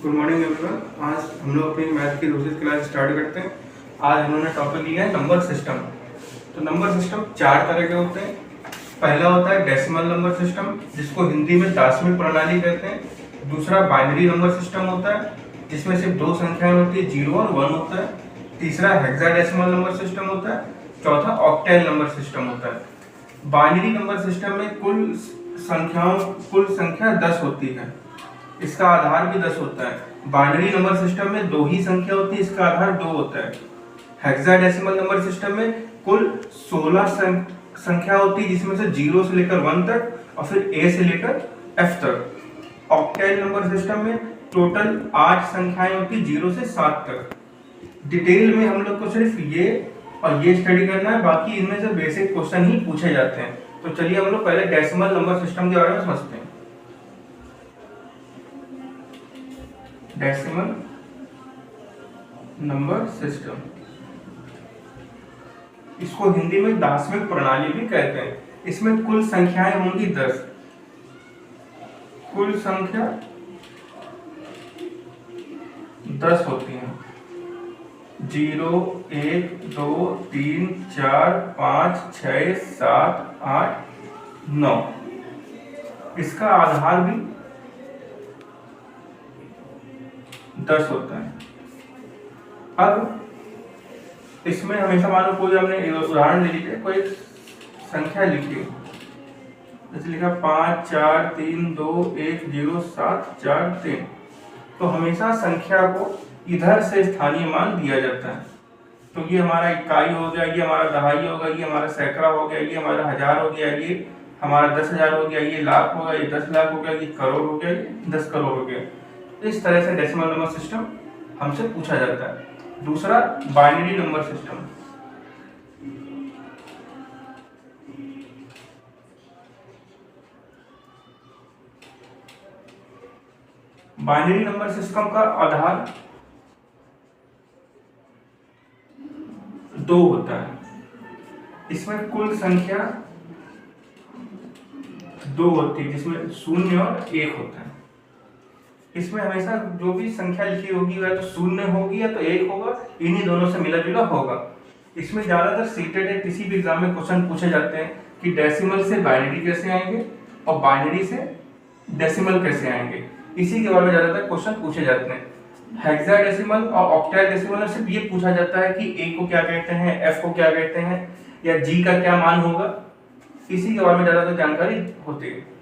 Good morning everyone. आज हम लोग अपनी मैथ की दूसरी क्लास स्टार्ट करते हैं। आज हमने टॉपिक लिया है नंबर सिस्टम। तो नंबर सिस्टम चार तरह के होते हैं। पहला होता है डेसिमल नंबर सिस्टम, जिसको हिंदी में दशमिक प्रणाली कहते हैं। दूसरा बाइनरी नंबर सिस्टम होता है, जिसमें सिर्फ दो संख्याएं होती है, 0 और 1 होता है। तीसरा हेक्साडेसिमल नंबर सिस्टम होता है। चौथा ऑक्टल नंबर सिस्टम होता है। बाइनरी नंबर सिस्टम में कुल संख्या 10 होती है। इसका आधार भी 10 होता है। बाइनरी नंबर सिस्टम में दो ही संख्या होती है, इसका आधार 2 होता है। हेक्साडेसिमल नंबर सिस्टम में कुल 16 संख्या होती है, जिसमें से 0 से लेकर 1 तक और फिर A से लेकर F तक। ऑक्टल नंबर सिस्टम में टोटल 8 संख्याएं होती है, 0 से 7 तक। डिटेल में हम लोग को सिर्फ ये और ये स्टडी करना है, बाकी इनमें से बेसिक क्वेश्चन ही पूछे जाते हैं। तो चलिए हम लोग पहले डेसिमल नंबर सिस्टम के बारे में समझते हैं। डेसिमल नंबर सिस्टम, इसको हिंदी में दशमिक प्रणाली भी कहते हैं। इसमें कुल संख्याएं होंगी 10। कुल संख्या 10 होती हैं। 0 1 2 3 4 5 6 7 8 9। इसका आधार भी 10 होता है। अब इसमें हमेशा मान लो कोई हमने उदाहरण ले लीजिए, कोई संख्या लिखी, जैसे लिखा 5 4 3 2 1 0 7 4 3। तो हमेशा संख्या को इधर से स्थानीय मान दिया जाता है। तो ये हमारा इकाई हो गया, ये हमारा दहाई होगा, ये हमारा सैकड़ा हो गया, ये हमारा हजार हो गया, ये हमारा 10,000 हो गया, ये लाख होगा, ये 10 लाख हो गया, ये करोड़ हो गया, ये 10 करोड़ हो गया। इस तरह से डेसिमल नंबर सिस्टम हमसे पूछा जाता है। दूसरा binary number system. Binary number system का आधार 2 होता है। इसमें कुल संख्या 2 होती है, जिसमें 0 और 1 होता है। इसमें हमेशा जो भी संख्या लिखी होगी वह तो 0 होगी या तो 1 होगा, इन्हीं दोनों से मिला जुला होगा। इसमें ज्यादातर सीटेड है, किसी भी एग्जाम में क्वेश्चन पूछे जाते हैं कि डेसिमल से बाइनरी कैसे आएंगे और बाइनरी से डेसिमल कैसे आएंगे। इसी के बारे में ज्यादातर क्वेश्चन पूछे जाते हैं। हेक्साडेसिमल और ऑक्टाडेसिमल में सिर्फ ये पूछा जाता है कि A को क्या कहते हैं, F को क्या कहते हैं, या G का क्या मान होगा। इसी के बारे में ज्यादातर जानकारी होती है।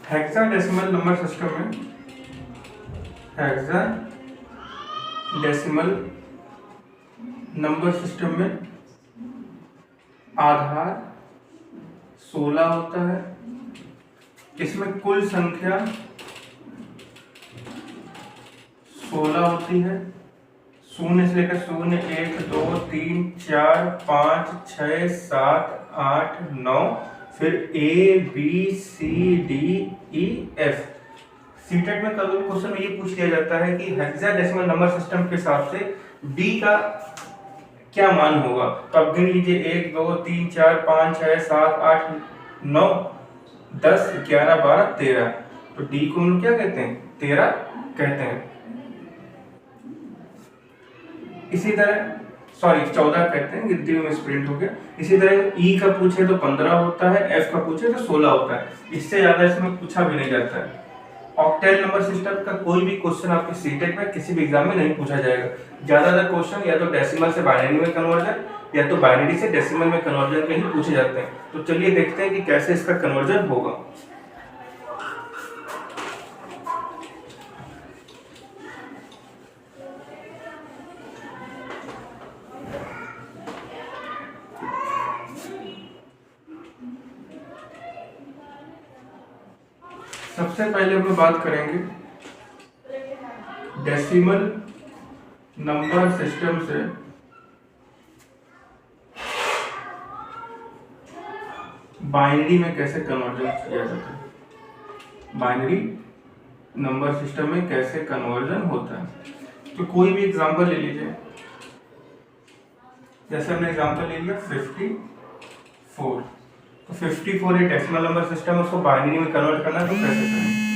हेक्साडेसिमल नंबर सिस्टम में हेक्साडेसिमल नंबर सिस्टम में आधार 16 होता है। इसमें कुल संख्या 16 होती है। 0 से लेकर 0 1 2 3 4 5 6 7 8 9, फिर A B C D E F। CTET में कभी क्वेश्चन में ये पूछ लिया जाता है कि हेक्साडेसिमल नंबर सिस्टम के हिसाब से D का क्या मान होगा। तो अब गिन लीजिए 1 2 3 4 5 6 7 8 9 10 11 12 13। तो D को हम क्या कहते हैं, 13 कहते हैं। इसी तरह 14 कहते हैं, गिनती में स्प्रिंट हो गया। इसी तरह E का पूछे तो 15 होता है, F का पूछे तो 16 होता है। इससे ज्यादा इसमें पूछा भी नहीं जाता है। ऑक्टल नंबर सिस्टम का कोई भी क्वेश्चन आपके सीटेट में किसी भी एग्जाम में नहीं पूछा जाएगा। ज्यादातर क्वेश्चन या तो डेसिमल से बाइनरी में कन्वर्जन या तो बाइनरी से डेसिमल में कन्वर्जन के ही पूछे जाते हैं। तो चलिए देखते हैं कि कैसे इसका कन्वर्जन होगा। सबसे पहले हम लोग बात करेंगे डेसिमल नंबर सिस्टम से बाइनरी में कैसे कन्वर्जन किया जाता है। बाइनरी नंबर सिस्टम में कैसे कन्वर्जन होता है। तो कोई भी एग्जांपल ले लीजिए, जैसे हमने एग्जांपल ले लिया 54। तो 54 एक डेसिमल नंबर सिस्टम है, उसको बाइनरी में कन्वर्ट करना है तो कैसे करें।